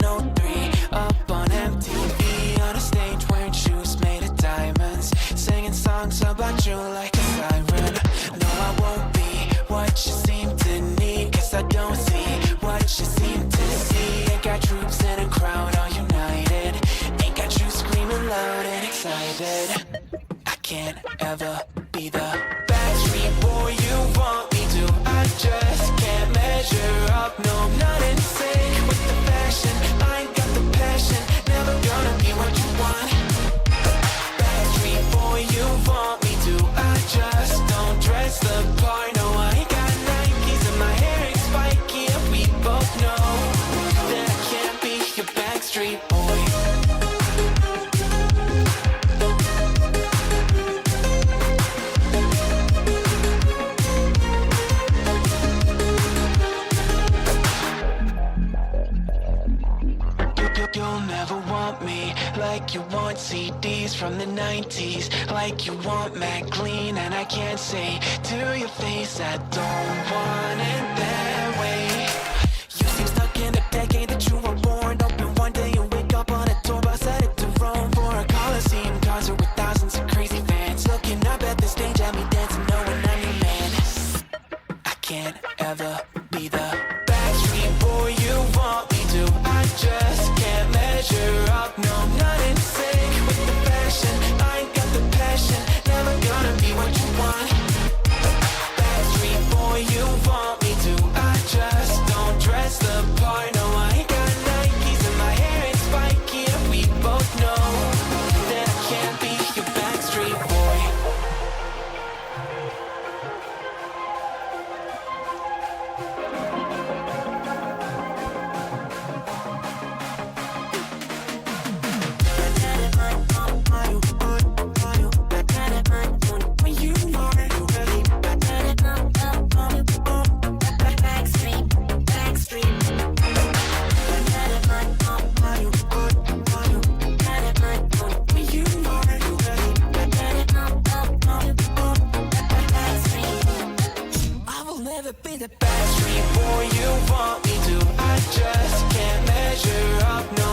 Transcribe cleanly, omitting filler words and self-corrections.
1903, up on MTV, on a stage wearing shoes made of diamonds, singing songs about you like a siren. No, I won't be what you seem to need, 'cause I don't see what you seem to see. Ain't got troops in a crowd all united, ain't got you screaming loud and excited. I can't ever be the Backstreet boy you want me to. I just can't measure up, no, I'm not in sync with the fashion. I ain't got the passion, never gonna be what you want. Backstreet boy you want me to. I just don't dress the part, no, I ain't got Nikes and my hair ain't spiky, and we both know that I can't be your Backstreet boy. You'll never want me like you want CDs from the 90s, like you want Mac Clean, and I can't say to your face I don't want it that way. You seem stuck in the decade that you were born. Open one day and wake up on a tour bus headed to Rome for a Coliseum concert with thousands of crazy fans, looking up at the stage at me dancing, knowing I'm your man. I can't ever be the Backstreet boy you want me to. I just can't measure up, no, I'm not in sync with the fashion. I ain't got the passion, never gonna be what you want. Backstreet boy you want me to. I just don't dress the part, no, I ain't got Nikes and my hair ain't spiky, and we both know that I can't be your Backstreet boy. Be the Backstreet boy you want me to. I just can't measure up, no,